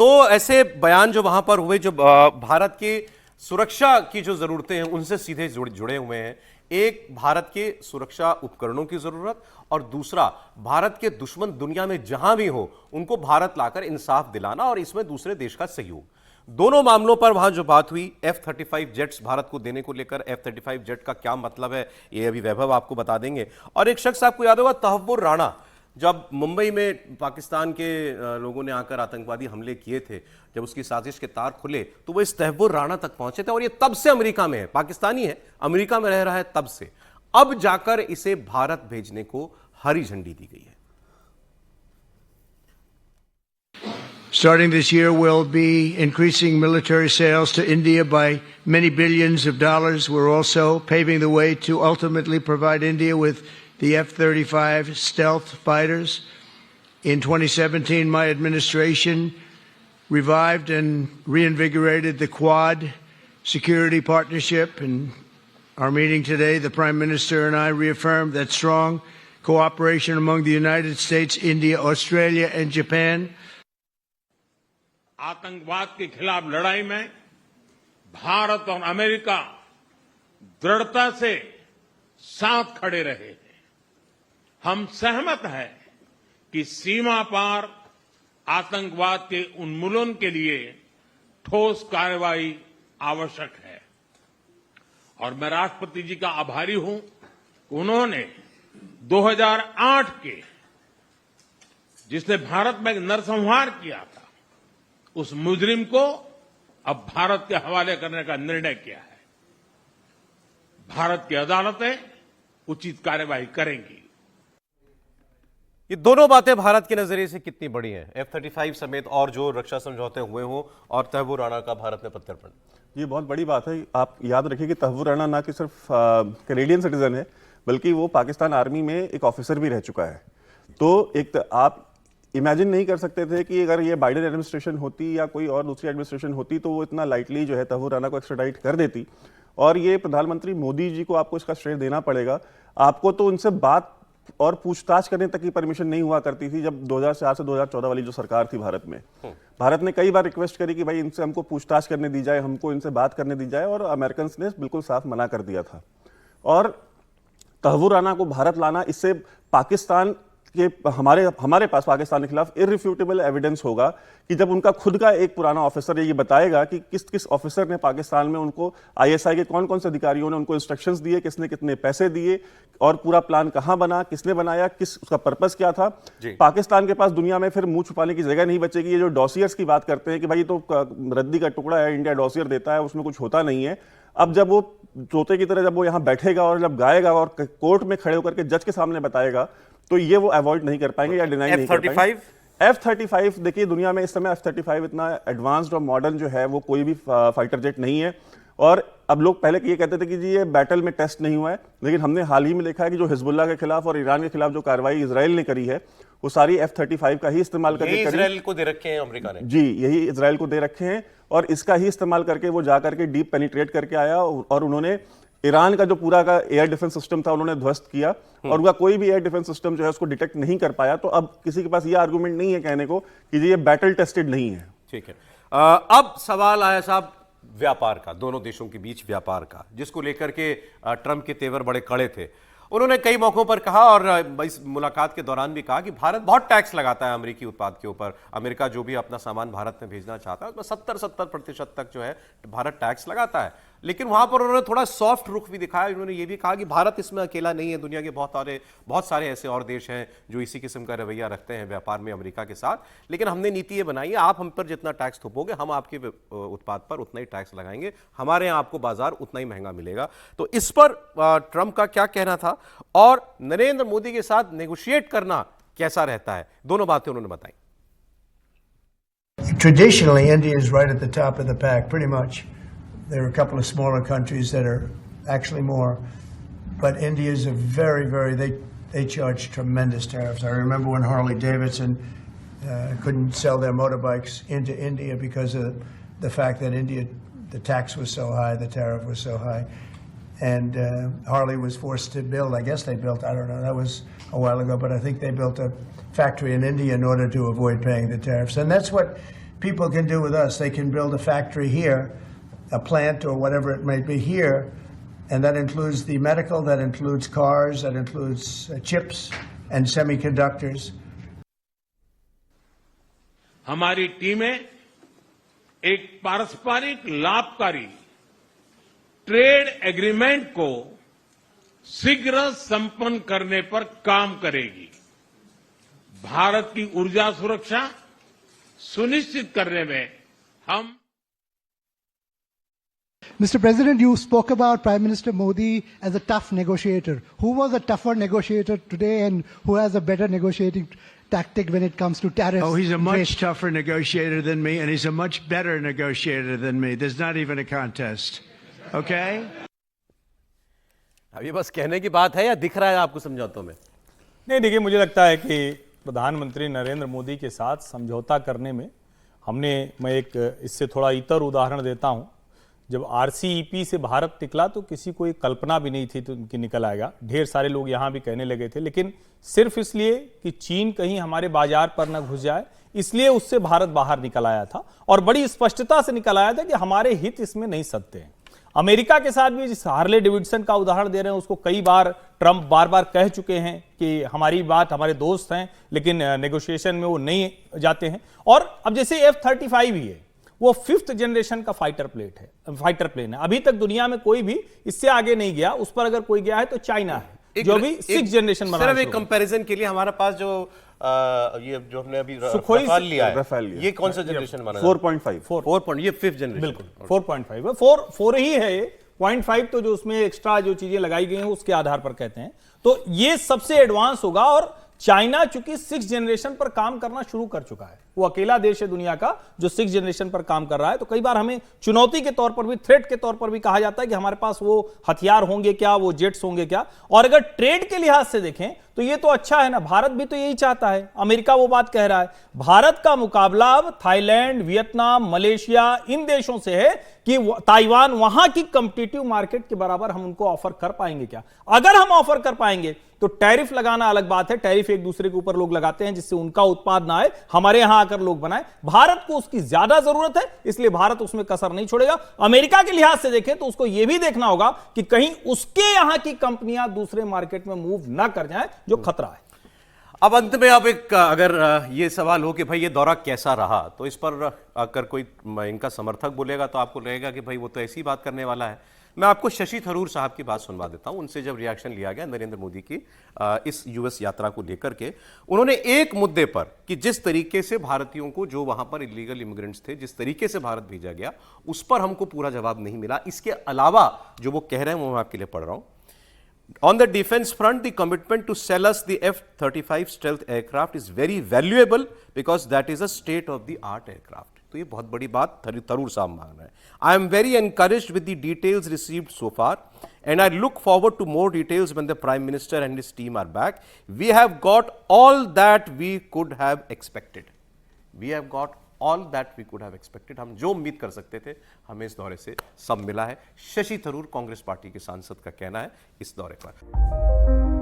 दो ऐसे बयान जो वहां पर हुए जो भारत की सुरक्षा की जो जरूरतें हैं उनसे सीधे जुड़े हुए हैं। एक, भारत के सुरक्षा उपकरणों की जरूरत, और दूसरा, भारत के दुश्मन दुनिया में जहां भी हो उनको भारत लाकर इंसाफ दिलाना, और इसमें दूसरे देश का सहयोग। दोनों मामलों पर वहां जो बात हुई, F-35 जेट्स भारत को देने को लेकर, F-35 जेट का क्या मतलब है ये अभी वैभव आपको बता देंगे। और एक शख्स आपको याद होगा, तहव्वुर राणा, जब मुंबई में पाकिस्तान के लोगों ने आकर आतंकवादी हमले किए थे, जब उसकी साजिश के तार खुले तो वो इस तहव्वुर राणा तक पहुंचे थे, और ये तब से अमेरिका में है, पाकिस्तानी है, अमेरिका में रह रहा है तब से। अब जाकर इसे भारत भेजने को हरी झंडी दी गई है। Starting this year, we'll be increasing military sales to India by many billions of dollars. We're also paving the way to ultimately provide India with the F-35 stealth fighters. In 2017, my administration revived and reinvigorated the Quad security partnership. In our meeting today, the Prime Minister and I reaffirmed that strong cooperation among the United States, India, Australia, and Japan. आतंकवाद के खिलाफ लड़ाई में भारत और America दृढ़ता से साथ खड़े रहे हैं। हम सहमत हैं कि सीमा पार आतंकवाद के उन्मूलन के लिए ठोस कार्रवाई आवश्यक है, और मैं राष्ट्रपति जी का आभारी हूं कि उन्होंने 2008 के जिसने भारत में नरसंहार किया था, उस मुजरिम को अब भारत के हवाले करने का निर्णय किया है। भारत की अदालतें उचित कार्यवाही करेंगी। ये दोनों बातें भारत के नजरिए से कितनी बड़ी हैं, F-35 समेत और जो रक्षा समझौते हुए हों, और तहव्वुर राणा का भारत में प्रत्यर्पण, ये बहुत बड़ी बात है। आप याद रखिए कि तहव्वुर राणा ना कि सिर्फ कैनेडियन सिटीजन है, बल्कि वो पाकिस्तान आर्मी में एक ऑफिसर भी रह चुका है। तो एक आप इमेजिन नहीं कर सकते थे कि अगर ये बाइडेन एडमिनिस्ट्रेशन होती या कोई और दूसरी एडमिनिस्ट्रेशन होती तो वो इतना लाइटली जो है तहव्वुर राणा को एक्स्ट्राडाइट कर देती। और ये प्रधानमंत्री मोदी जी को आपको इसका श्रेय देना पड़ेगा। आपको तो उनसे बात और पूछताछ करने तक की परमिशन नहीं हुआ करती थी जब 2004 से 2014 वाली जो सरकार थी भारत में। भारत ने कई बार रिक्वेस्ट करी कि भाई इनसे हमको पूछताछ करने दी जाए, हमको इनसे बात करने दी जाए, और अमेरिकन ने बिल्कुल साफ मना कर दिया था। और तहव्वुर राणा को भारत लाना, इससे पाकिस्तान कि हमारे पास पाकिस्तान के खिलाफ इररिफ्यूटेबल एविडेंस होगा कि जब उनका खुद का एक पुराना ऑफिसर ये बताएगा कि किस किस ऑफिसर ने पाकिस्तान में उनको, आईएसआई के कौन कौन से अधिकारियों ने उनको इंस्ट्रक्शंस दिए, किसने कितने पैसे दिए, और पूरा प्लान कहां बना, किसने बनाया, किस उसका पर्पस क्या था। पाकिस्तान के पास दुनिया में फिर मुंह छुपाने की जगह नहीं बचेगी। ये जो डॉसियर्स की बात करते हैं कि भाई तो रद्दी का टुकड़ा है, इंडिया डॉसियर देता है, उसमें कुछ होता नहीं है। अब जब वो तोते की तरह जब वो यहां बैठेगा और जब गाएगा और कोर्ट में खड़े होकर के जज के सामने बताएगा, तो ये वो अवॉइड नहीं कर पाएंगे या डिनाई नहीं कर पाएंगे। F-35 देखिए, दुनिया में इस समय F-35 इतना एडवांस्ड और मॉडर्न जो है वो कोई भी फाइटर जेट नहीं है। और अब लोग पहले ये कहते थे कि जी ये बैटल में टेस्ट नहीं हुआ है, लेकिन हमने हाल ही में देखा है कि जो हिजबुल्लाह के खिलाफ और ईरान के खिलाफ जो कार्रवाई इजराइल ने करी है, वो सारी F-35 का ही इस्तेमाल करके इजराइल को दे रखे हैं अमेरिका ने। जी, यही इजराइल को दे रखे हैं, और इसका ही इस्तेमाल करके वो जाकर के डीप पेनिट्रेट करके आया, और उन्होंने ईरान का जो पूरा का एयर डिफेंस सिस्टम था उन्होंने ध्वस्त किया, और उनका कोई भी एयर डिफेंस सिस्टम जो है उसको डिटेक्ट नहीं कर पाया। तो अब किसी के पास ये आर्गुमेंट नहीं है कहने को कि ये बैटल टेस्टेड नहीं है। ठीक है। अब सवाल आया साहब व्यापार का, दोनों देशों के बीच व्यापार का, जिसको लेकर के ट्रंप के तेवर बड़े कड़े थे। उन्होंने कई मौकों पर कहा, और इस मुलाकात के दौरान भी कहा, कि भारत बहुत टैक्स लगाता है अमेरिकी उत्पाद के ऊपर। अमेरिका जो भी अपना सामान भारत में भेजना चाहता है उसमें 70% तक जो है भारत टैक्स लगाता है। लेकिन वहां पर उन्होंने थोड़ा सॉफ्ट रुख भी दिखाया। उन्होंने ये भी कहा कि भारत इसमें अकेला नहीं है, दुनिया के बहुत सारे ऐसे और देश हैं जो इसी किस्म का रवैया रखते हैं व्यापार में अमेरिका के साथ। लेकिन हमने नीति ये बनाई है, आप हम पर जितना टैक्स थोपोगे हम आपके उत्पाद पर उतना ही टैक्स लगाएंगे, हमारे यहाँ आपको बाजार उतना ही महंगा मिलेगा। तो इस पर ट्रंप का क्या कहना था, और नरेंद्र मोदी के साथ नेगोशिएट करना कैसा रहता है, दोनों बातें उन्होंने बताई। Traditionally, India is right at the top of the pack, pretty much. There are a couple of smaller countries that are actually more, but India is a they charge tremendous tariffs. I remember when Harley Davidson couldn't sell their motorbikes into India because of the fact that the tax was so high, the tariff was so high. And Harley was forced to build, I guess they built, I don't know, that was a while ago, but I think they built a factory in India in order to avoid paying the tariffs. And that's what people can do with us. They can build a factory here, a plant or whatever it may be here, and that includes the medical, that includes cars, that includes chips and semiconductors. हमारी टीमें एक पारस्परिक लाभकारी trade agreement को शीघ्र संपन्न करने पर काम करेगी। भारत की ऊर्जा सुरक्षा सुनिश्चित करने में हम Mr. President, you spoke about Prime Minister Modi as a tough negotiator. Who was a tougher negotiator today and who has a better negotiating tactic when it comes to tariffs? Oh, he's a much tougher negotiator than me, and he's a much better negotiator than me. There's not even a contest. Okay? अब ये बस कहने की बात है या दिख रहा है आपको समझौतों में? नहीं, देखिए, मुझे लगता है कि प्रधानमंत्री नरेंद्र मोदी के साथ समझौता करने में मैं एक इससे थोड़ा इतर उदाहरण देता हूं। जब RCEP से भारत निकला तो किसी को कल्पना भी नहीं थी तो उनकी निकल आएगा। ढेर सारे लोग यहां भी कहने लगे थे, लेकिन सिर्फ इसलिए कि चीन कहीं हमारे बाजार पर न घुस जाए, इसलिए उससे भारत बाहर निकल आया था और बड़ी स्पष्टता से निकल आया था कि हमारे हित इसमें नहीं सधते हैं। अमेरिका के साथ भी जिस हार्ले डेविडसन का उदाहरण दे रहे हैं, उसको कई बार ट्रंप बार बार कह चुके हैं कि हमारी बात, हमारे दोस्त हैं, लेकिन नेगोशिएशन में वो नहीं जाते हैं। और अब जैसे F-35 ही है, वो 5th जनरेशन का फाइटर प्लेन है। अभी तक दुनिया में कोई भी इससे आगे नहीं गया। उस पर अगर कोई गया है तो चाइना है, जो भी 6th जनरेशन बना। सिर्फ एक कंपैरिजन के लिए हमारे पास ये जो हमने अभी सुखोई लिया है, ये कौन सा जनरेशन बना? 4.5 ये 5th जनरेशन। बिल्कुल 4.5 है, 4 ही है ये। 0.5 तो जो उसमें एक्स्ट्रा जो चीजें लगाई गई हैं उसके आधार पर कहते हैं। तो ये सबसे एडवांस होगा। और चाइना चूंकि 6th जनरेशन पर काम करना शुरू कर चुका है, वो अकेला देश है दुनिया का जो 6th जनरेशन पर काम कर रहा है। तो कई बार हमें चुनौती के तौर पर भी, थ्रेट के तौर पर भी कहा जाता है कि हमारे पास वो हथियार होंगे क्या, वो जेट्स होंगे क्या। और अगर ट्रेड के लिहाज से देखें तो ये तो अच्छा है ना, भारत भी तो यही चाहता है। अमेरिका वो बात कह रहा है। भारत का मुकाबला अब थाईलैंड, वियतनाम, मलेशिया इन देशों से है कि ताइवान, वहां की कॉम्पिटिटिव मार्केट के बराबर हम उनको ऑफर कर पाएंगे क्या। अगर हम ऑफर कर पाएंगे तो टैरिफ लगाना अलग बात है। टैरिफ एक दूसरे के ऊपर लोग लगाते हैं जिससे उनका उत्पाद ना आए, हमारे यहां आकर लोग बनाए। भारत को उसकी ज्यादा जरूरत है, इसलिए भारत उसमें कसर नहीं छोड़ेगा। अमेरिका के लिहाज से देखें तो उसको यह भी देखना होगा कि कहीं उसके यहां की कंपनियां दूसरे मार्केट में मूव ना कर जाएं, जो खतरा है। अब अंत में अब एक अगर ये सवाल हो कि भाई ये दौरा कैसा रहा, तो इस पर अगर कोई इनका समर्थक बोलेगा तो आपको लगेगा कि भाई वो तो ऐसी बात करने वाला है। मैं आपको शशि थरूर साहब की बात सुनवा देता हूं। उनसे जब रिएक्शन लिया गया नरेंद्र मोदी की इस यूएस यात्रा को लेकर के, उन्होंने एक मुद्दे पर कि जिस तरीके से भारतीयों को, जो वहां पर इलीगल इमिग्रेंट्स थे, जिस तरीके से भारत भेजा गया, उस पर हमको पूरा जवाब नहीं मिला। इसके अलावा जो वो कह रहे हैं वो मैं आपके लिए पढ़ रहा हूं। On the defense front, the commitment to sell us the F-35 stealth aircraft is very valuable because that is a state-of-the-art aircraft. तो ये बहुत बड़ी बात थरूर साहब मान रहे हैं। I am very encouraged with the details received so far, and I look forward to more details when the Prime Minister and his team are back. We have got all that we could have expected. We have got all that we could have expected. हम जो उम्मीद कर सकते थे हमें इस दौरे से सब मिला है। शशि थरूर कांग्रेस पार्टी के सांसद का कहना है इस दौरे पर।